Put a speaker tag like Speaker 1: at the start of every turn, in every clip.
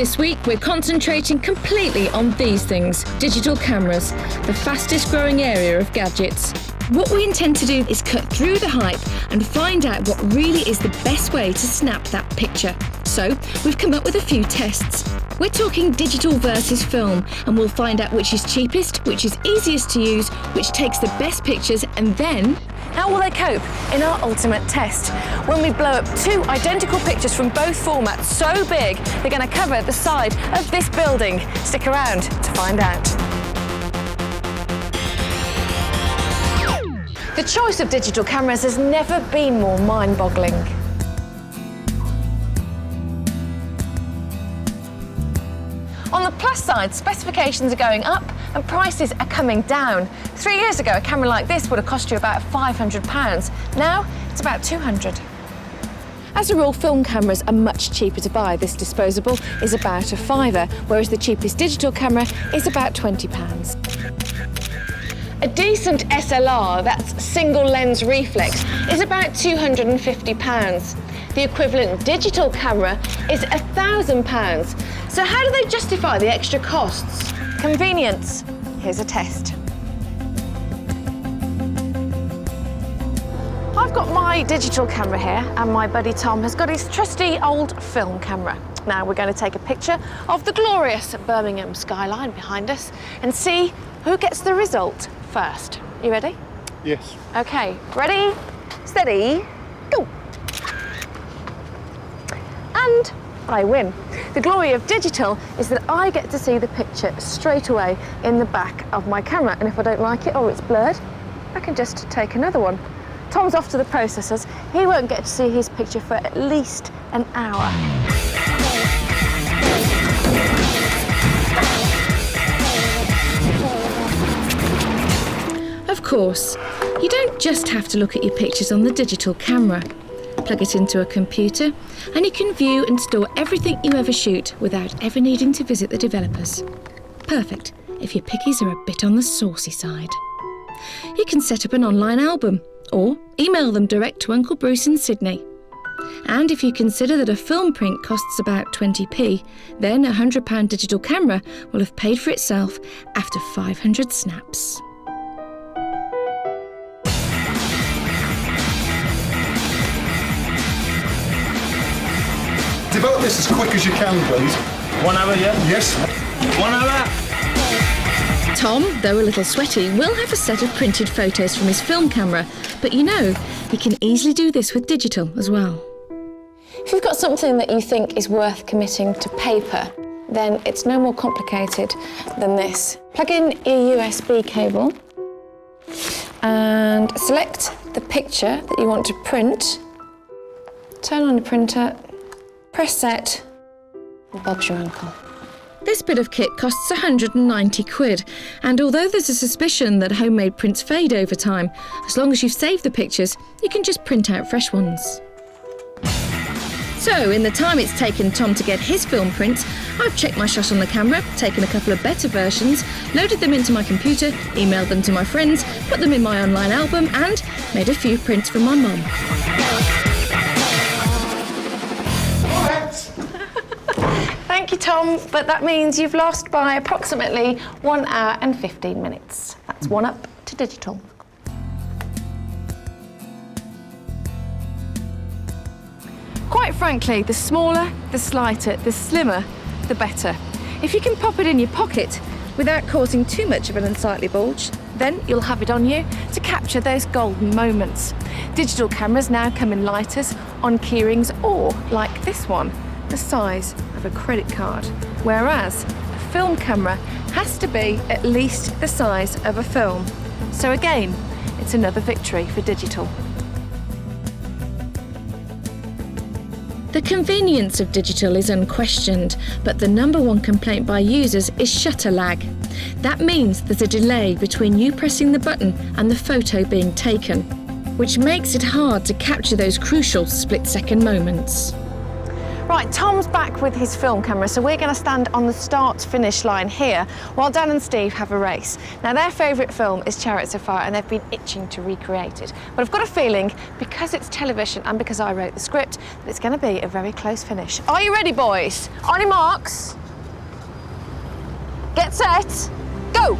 Speaker 1: This week, we're concentrating completely on these things: digital cameras, the fastest growing area of gadgets. What we intend to do is cut through the hype and find out what really is the best way to snap that picture. So, we've come up with a few tests. We're talking digital versus film, and we'll find out which is cheapest, which is easiest to use, which takes the best pictures, and then how will they cope in our ultimate test when we blow up two identical pictures from both formats so big they're going to cover the side of this building. Stick around to find out. The choice of digital cameras has never been more mind-boggling. On the plus side, specifications are going up and prices are coming down. 3 years ago, a camera like this would have cost you about £500. Now, it's about £200. As a rule, film cameras are much cheaper to buy. This disposable is about a £5, whereas the cheapest digital camera is about £20. A decent SLR, that's single lens reflex, is about £250. The equivalent digital camera is £1,000. So how do they justify the extra costs? Convenience. Here's a test. I've got my digital camera here, and my buddy Tom has got his trusty old film camera. Now we're going to take a picture of the glorious Birmingham skyline behind us and see who gets the result first. You ready?
Speaker 2: Yes.
Speaker 1: Okay, ready, steady, go. And I win. The glory of digital is that I get to see the picture straight away in the back of my camera, and if I don't like it or it's blurred, I can just take another one. Tom's off to the processors. He won't get to see his picture for at least an hour. Of course, you don't just have to look at your pictures on the digital camera. Plug it into a computer and you can view and store everything you ever shoot without ever needing to visit the developers. Perfect if your pickies are a bit on the saucy side. You can set up an online album or email them direct to Uncle Bruce in Sydney. And if you consider that a film print costs about 20p, then a £100 digital camera will have paid for itself after 500 snaps.
Speaker 2: Develop this as quick as you can, please.
Speaker 3: 1 hour, yeah?
Speaker 2: Yes.
Speaker 3: 1 hour.
Speaker 1: Tom, though a little sweaty, will have a set of printed photos from his film camera, but you know, he can easily do this with digital as well. If you've got something that you think is worth committing to paper, then it's no more complicated than this. Plug in your USB cable and select the picture that you want to print. Turn on the printer, press set, and Bob's your uncle. This bit of kit costs 190 quid, and although there's a suspicion that homemade prints fade over time, as long as you've saved the pictures, you can just print out fresh ones. So, in the time it's taken Tom to get his film prints, I've checked my shot on the camera, taken a couple of better versions, loaded them into my computer, emailed them to my friends, put them in my online album, and made a few prints for my mum. Thank you, Tom, but that means you've lost by approximately 1 hour and 15 minutes. That's one up to digital. Quite frankly, the smaller, the slighter, the slimmer, the better. If you can pop it in your pocket without causing too much of an unsightly bulge, then you'll have it on you to capture those golden moments. Digital cameras now come in lighters, on keyrings, or, like this one, the size of a credit card, whereas a film camera has to be at least the size of a film. So again, it's another victory for digital. The convenience of digital is unquestioned, but the #1 complaint by users is shutter lag. That means there's a delay between you pressing the button and the photo being taken, which makes it hard to capture those crucial split-second moments. Right, Tom's back with his film camera, so we're going to stand on the start-finish line here while Dan and Steve have a race. Now, their favourite film is Chariots of Fire, and they've been itching to recreate it. But I've got a feeling, because it's television and because I wrote the script, that it's going to be a very close finish. Are you ready, boys? On your marks. Get set. Go!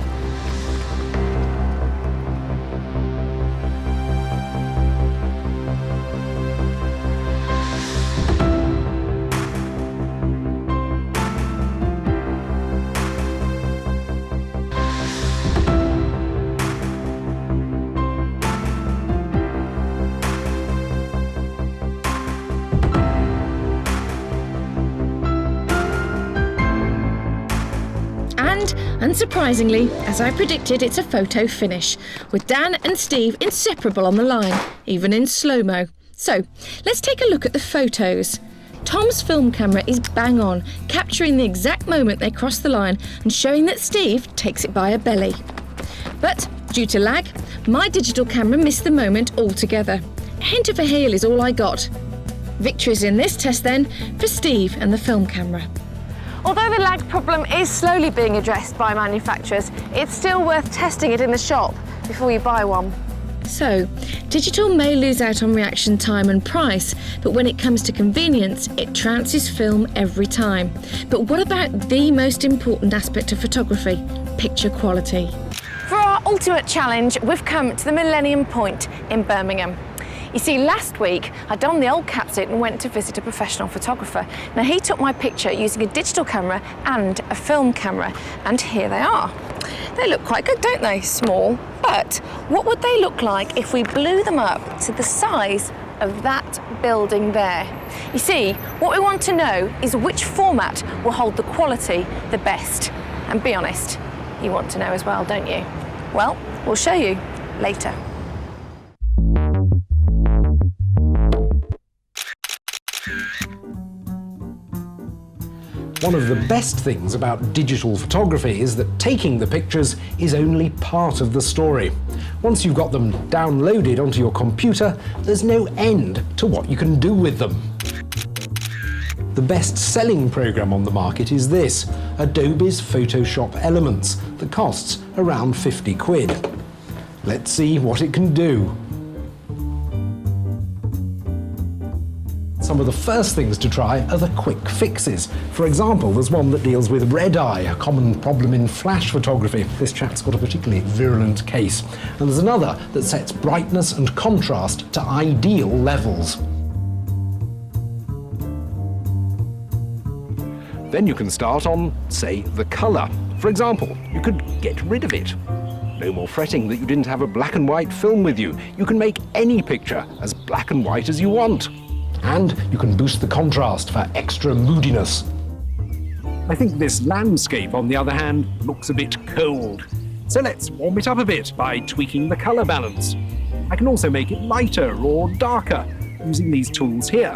Speaker 1: Unsurprisingly, as I predicted, it's a photo finish, with Dan and Steve inseparable on the line, even in slow-mo. So, let's take a look at the photos. Tom's film camera is bang on, capturing the exact moment they cross the line and showing that Steve takes it by a belly. But, due to lag, my digital camera missed the moment altogether. A hint of a heel is all I got. Victories in this test then for Steve and the film camera. Although the lag problem is slowly being addressed by manufacturers, it's still worth testing it in the shop before you buy one. So, digital may lose out on reaction time and price, but when it comes to convenience, it trounces film every time. But what about the most important aspect of photography? Picture quality. For our ultimate challenge, we've come to the Millennium Point in Birmingham. You see, last week I donned the old catsuit and went to visit a professional photographer. Now, he took my picture using a digital camera and a film camera, and here they are. They look quite good, don't they? Small. But what would they look like if we blew them up to the size of that building there? You see, what we want to know is which format will hold the quality the best. And be honest, you want to know as well, don't you? Well, we'll show you later.
Speaker 4: One of the best things about digital photography is that taking the pictures is only part of the story. Once you've got them downloaded onto your computer, there's no end to what you can do with them. The best-selling program on the market is this, Adobe's Photoshop Elements, that costs around 50 quid. Let's see what it can do. Some of the first things to try are the quick fixes. For example, there's one that deals with red eye, a common problem in flash photography. This chap's got a particularly virulent case. And there's another that sets brightness and contrast to ideal levels. Then you can start on, say, the colour. For example, you could get rid of it. No more fretting that you didn't have a black and white film with you. You can make any picture as black and white as you want. And you can boost the contrast for extra moodiness. I think this landscape, on the other hand, looks a bit cold. So let's warm it up a bit by tweaking the colour balance. I can also make it lighter or darker using these tools here.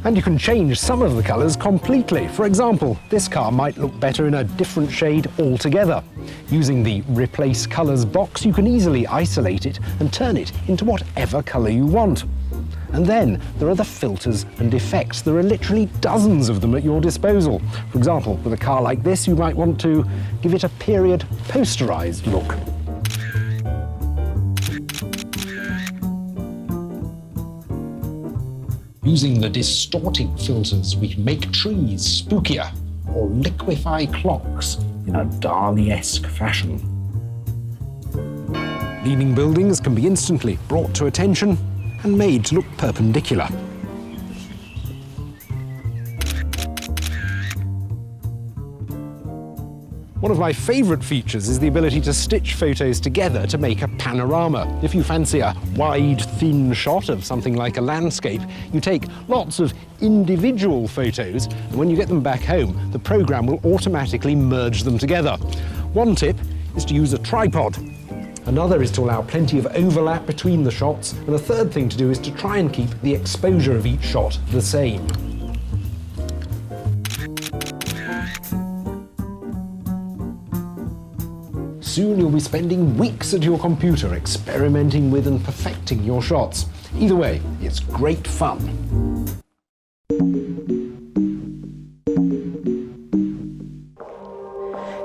Speaker 4: And you can change some of the colours completely. For example, this car might look better in a different shade altogether. Using the Replace Colours box, you can easily isolate it and turn it into whatever colour you want. And then there are the filters and effects. There are literally dozens of them at your disposal. For example, with a car like this, you might want to give it a period posterised look. Using the distorting filters, we can make trees spookier or liquefy clocks in a Dali-esque fashion. Leaning buildings can be instantly brought to attention and made to look perpendicular. One of my favourite features is the ability to stitch photos together to make a panorama. If you fancy a wide, thin shot of something like a landscape, you take lots of individual photos, and when you get them back home, the programme will automatically merge them together. One tip is to use a tripod. Another is to allow plenty of overlap between the shots, and a third thing to do is to try and keep the exposure of each shot the same. Soon you'll be spending weeks at your computer experimenting with and perfecting your shots. Either way, it's great fun.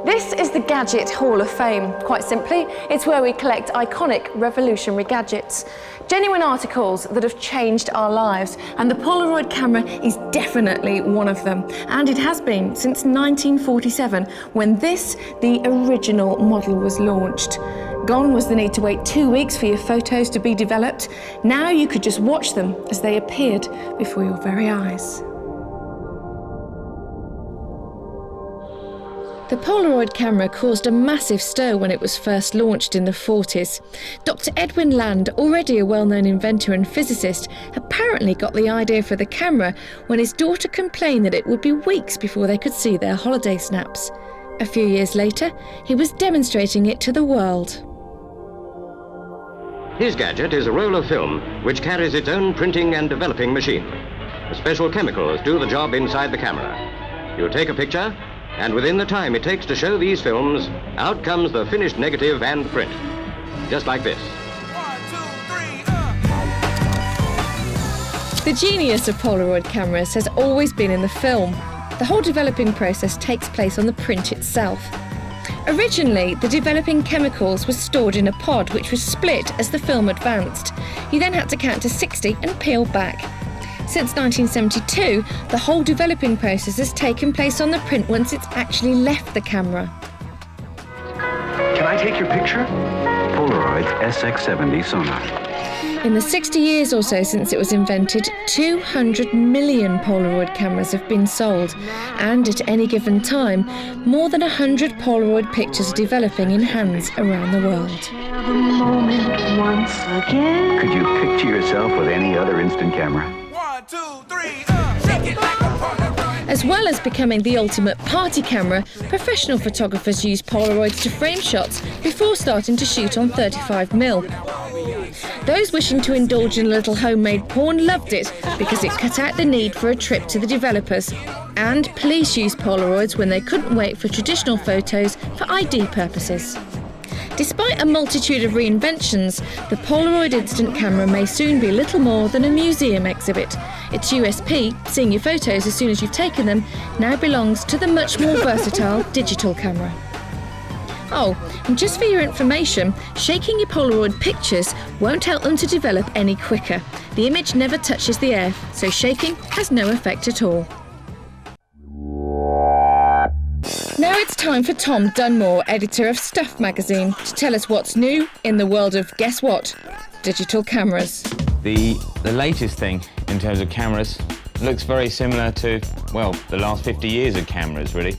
Speaker 1: This is the Gadget Hall of Fame. Quite simply, it's where we collect iconic revolutionary gadgets. Genuine articles that have changed our lives, and the Polaroid camera is definitely one of them. And it has been since 1947, when the original model was launched. Gone was the need to wait 2 weeks for your photos to be developed. Now you could just watch them as they appeared before your very eyes. The Polaroid camera caused a massive stir when it was first launched in the 40s. Dr. Edwin Land, already a well-known inventor and physicist, apparently got the idea for the camera when his daughter complained that it would be weeks before they could see their holiday snaps. A few years later, he was demonstrating it to the world.
Speaker 5: His gadget is a roll of film which carries its own printing and developing machine. Special chemicals do the job inside the camera. You take a picture, and within the time it takes to show these films, out comes the finished negative and print. Just like this.
Speaker 3: 1, 2, 3,
Speaker 1: The genius of Polaroid cameras has always been in the film. The whole developing process takes place on the print itself. Originally, the developing chemicals were stored in a pod which was split as the film advanced. You then had to count to 60 and peel back. Since 1972, the whole developing process has taken place on the print once it's actually left the camera.
Speaker 6: Can I take your picture? Polaroid's SX70 Sonar.
Speaker 1: In the 60 years or so since it was invented, 200 million Polaroid cameras have been sold, and at any given time, more than 100 Polaroid pictures are developing in hands around the world.
Speaker 6: Could you picture yourself with any other instant camera?
Speaker 3: 1, 2, 3, shake it like a partner.
Speaker 1: As well as becoming the ultimate party camera, professional photographers use Polaroids to frame shots before starting to shoot on 35mm. Those wishing to indulge in a little homemade porn loved it because it cut out the need for a trip to the developers. And police used Polaroids when they couldn't wait for traditional photos for ID purposes. Despite a multitude of reinventions, the Polaroid instant camera may soon be little more than a museum exhibit. Its USP, seeing your photos as soon as you've taken them, now belongs to the much more versatile digital camera. Oh, and just for your information, shaking your Polaroid pictures won't help them to develop any quicker. The image never touches the air, so shaking has no effect at all. Now it's time for Tom Dunmore, editor of Stuff magazine, to tell us what's new in the world of, guess what, digital cameras.
Speaker 7: The latest thing in terms of cameras looks very similar to, well, the last 50 years of cameras, really.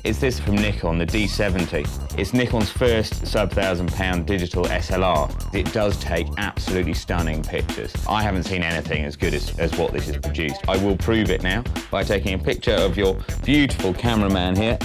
Speaker 7: It's this from Nikon, the D70. It's Nikon's first sub-£1,000 digital SLR. It does take absolutely stunning pictures. I haven't seen anything as good as what this has produced. I will prove it now by taking a picture of your beautiful cameraman here.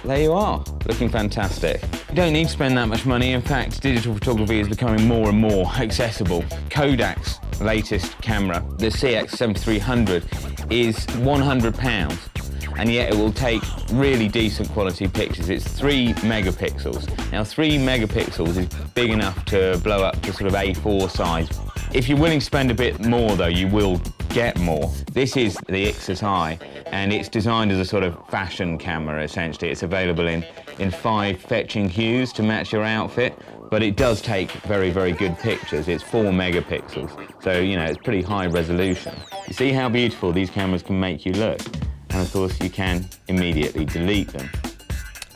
Speaker 7: There you are, looking fantastic. You don't need to spend that much money. In fact, digital photography is becoming more and more accessible. Kodak's latest camera, the CX7300, is £100. And yet it will take really decent quality pictures. It's 3 megapixels. Now 3 megapixels is big enough to blow up to sort of A4 size. If you're willing to spend a bit more though, you will get more. This is the Ixus-I, and it's designed as a sort of fashion camera essentially. It's available in 5 fetching hues to match your outfit, but it does take very, very good pictures. It's 4 megapixels, so you know, it's pretty high resolution. You see how beautiful these cameras can make you look? And of course you can immediately delete them.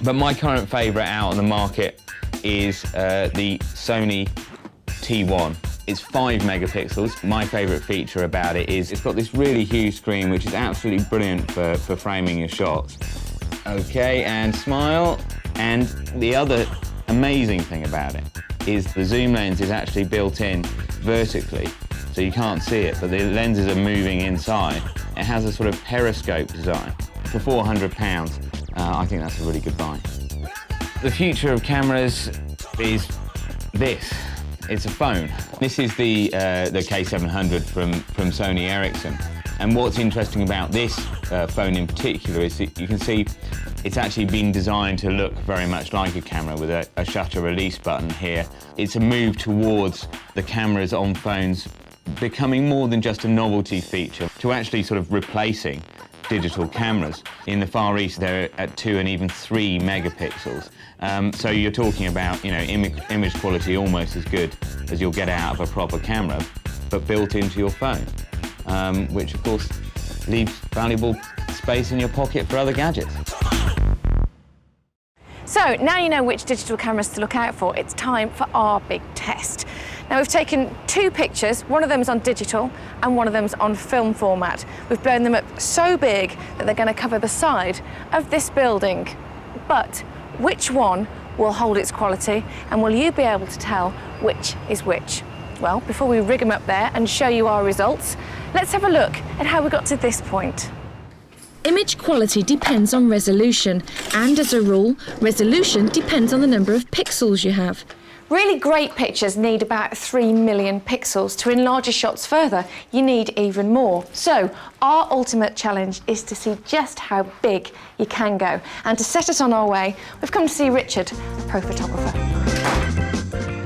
Speaker 7: But my current favourite out on the market is the Sony T1. It's 5 megapixels. My favourite feature about it is it's got this really huge screen which is absolutely brilliant for framing your shots. Okay, and smile. And the other amazing thing about it is the zoom lens is actually built in vertically, so you can't see it, but the lenses are moving inside. It has a sort of periscope design. For £400, I think that's a really good buy. The future of cameras is this. It's a phone. This is the K700 from Sony Ericsson. And what's interesting about this phone in particular is that you can see it's actually been designed to look very much like a camera with a shutter release button here. It's a move towards the cameras on phones becoming more than just a novelty feature, to actually sort of replacing digital cameras. In the Far East, they're at 2 and even 3 megapixels. So you're talking about, you know, image quality almost as good as you'll get out of a proper camera, but built into your phone, which of course leaves valuable space in your pocket for other gadgets.
Speaker 1: So now you know which digital cameras to look out for, it's time for our big test. Now we've taken 2 pictures, one of them's on digital and one of them's on film format. We've blown them up so big that they're going to cover the side of this building. But which one will hold its quality, and will you be able to tell which is which? Well, before we rig them up there and show you our results, let's have a look at how we got to this point.
Speaker 8: Image quality depends on resolution, and as a rule, resolution depends on the number of pixels you have.
Speaker 1: Really great pictures need about 3 million pixels. To enlarge your shots further, you need even more. So our ultimate challenge is to see just how big you can go. And to set us on our way, we've come to see Richard, a pro photographer.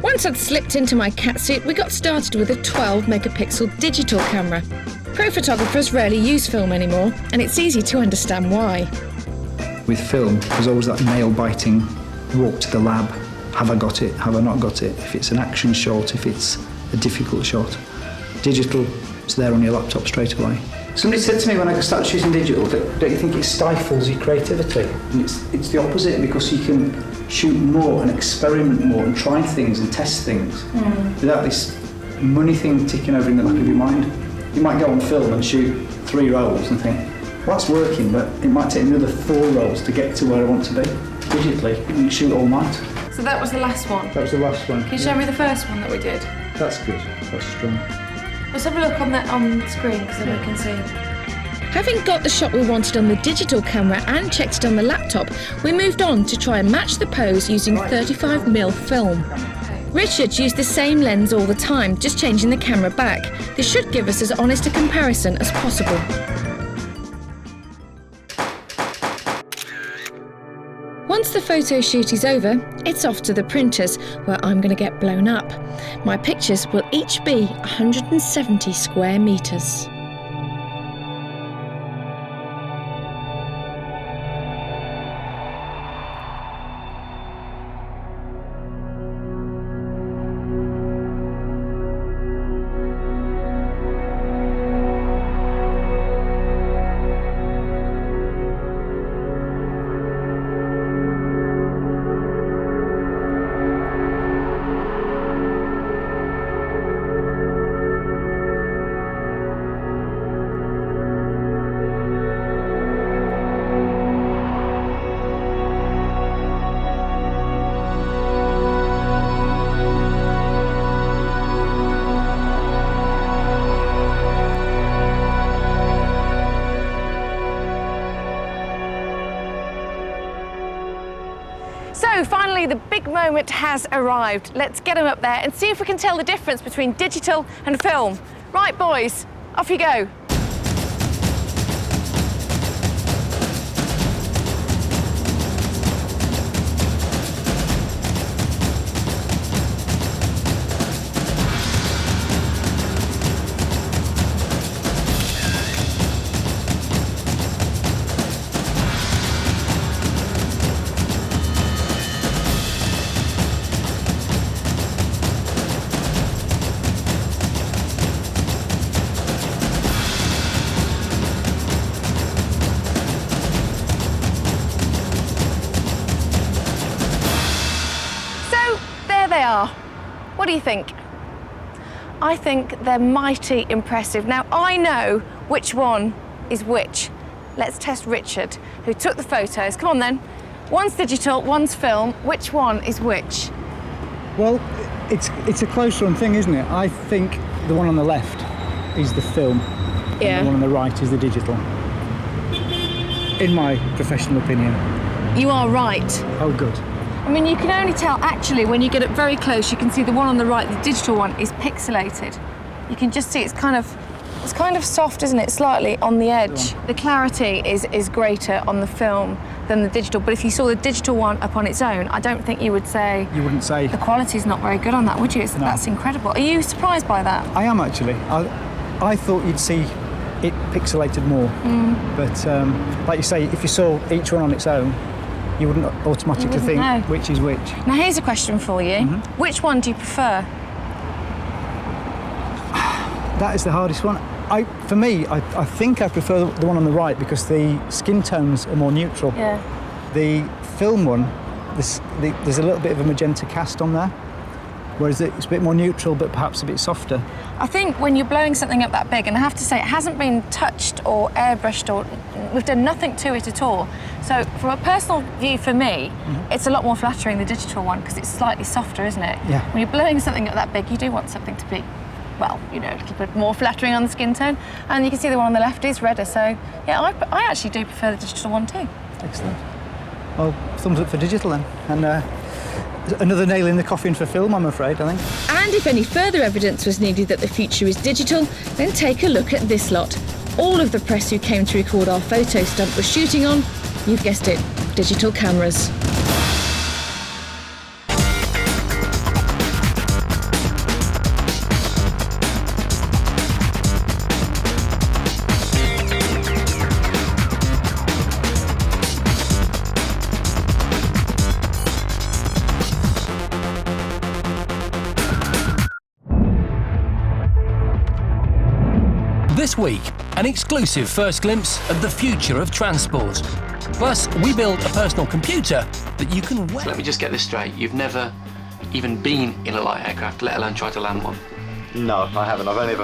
Speaker 8: Once I'd slipped into my catsuit, we got started with a 12 megapixel digital camera. Pro photographers rarely use film anymore, and it's easy to understand why.
Speaker 9: With film, there's always that nail-biting walk to the lab. Have I got it? Have I not got it? If it's an action shot, if it's a difficult shot. Digital, it's there on your laptop straight away. Somebody said to me when I started shooting digital, don't you think it stifles your creativity? And it's the opposite, because you can shoot more and experiment more and try things and test things without this money thing ticking over in the back of your mind. You might go on film and shoot 3 rolls and think, well, that's working, but it might take another 4 rolls to get to where I want to be. Digitally, you can shoot all night.
Speaker 1: So that was the last one?
Speaker 9: That was the last one.
Speaker 1: Can you show me the first one that we did?
Speaker 9: That's good, that's strong.
Speaker 1: Let's have a look on the screen, because then we can see.
Speaker 8: Having got the shot we wanted on the digital camera and checked it on the laptop, we moved on to try and match the pose using 35mm film. Richard used the same lens all the time, just changing the camera back. This should give us as honest a comparison as possible. Once the photo shoot is over, it's off to the printers, where I'm going to get blown up. My pictures will each be 170 square metres.
Speaker 1: So finally, the big moment has arrived. Let's get them up there and see if we can tell the difference between digital and film. Right, boys, off you go. They are. What do you think? I think they're mighty impressive. Now, I know which one is which. Let's test Richard, who took the photos. Come on then. One's digital, one's film. Which one is which?
Speaker 9: Well, it's a close run thing, isn't it? I think the one on the left is the film,
Speaker 1: Yeah.
Speaker 9: and the one on the right is the digital. In my professional opinion.
Speaker 1: You are right.
Speaker 9: Oh, good.
Speaker 1: I mean, you can only tell, actually, when you get up very close, you can see the one on the right, the digital one, is pixelated. You can just see it's kind of It's kind of soft, isn't it? Slightly on the edge. The clarity is greater on the film than the digital, but if you saw the digital one up on its own, I don't think you would say...
Speaker 9: You wouldn't say...
Speaker 1: The quality's not very good on that, would you?
Speaker 9: No.
Speaker 1: That's incredible. Are you surprised by that?
Speaker 9: I am, actually. I thought you'd see it pixelated more. But, like you say, if you saw each one on its own, you wouldn't automatically think
Speaker 1: know.
Speaker 9: which is which.
Speaker 1: Now, here's a question for you. Which one do you prefer?
Speaker 9: That is the hardest one. For me, I think I prefer the one on the right because the skin tones are more neutral.
Speaker 1: Yeah.
Speaker 9: The film one, there's a little bit of a magenta cast on there, whereas it's a bit more neutral but perhaps a bit softer.
Speaker 1: I think when you're blowing something up that big, and I have to say it hasn't been touched or airbrushed or we've done nothing to it at all. So from a personal view for me, it's a lot more flattering, the digital one, because it's slightly softer, isn't it?
Speaker 9: Yeah.
Speaker 1: When you're blowing something up that big, you do want something to be, well, you know, a little bit more flattering on the skin tone. And you can see the one on the left is redder, so yeah, I actually do prefer the digital one too.
Speaker 9: Excellent. Well, thumbs up for digital then. And another nail in the coffin for film, I'm afraid, I think.
Speaker 8: And if any further evidence was needed that the future is digital, then take a look at this lot. All of the press who came to record our photo stunt was shooting on, you've guessed it, digital cameras.
Speaker 10: This week, an exclusive first glimpse of the future of transport. Plus, we built a personal computer that you can wear.
Speaker 11: Let me just get this straight. You've never even been in a light aircraft, let alone tried to land one?
Speaker 12: No, I haven't. I've only ever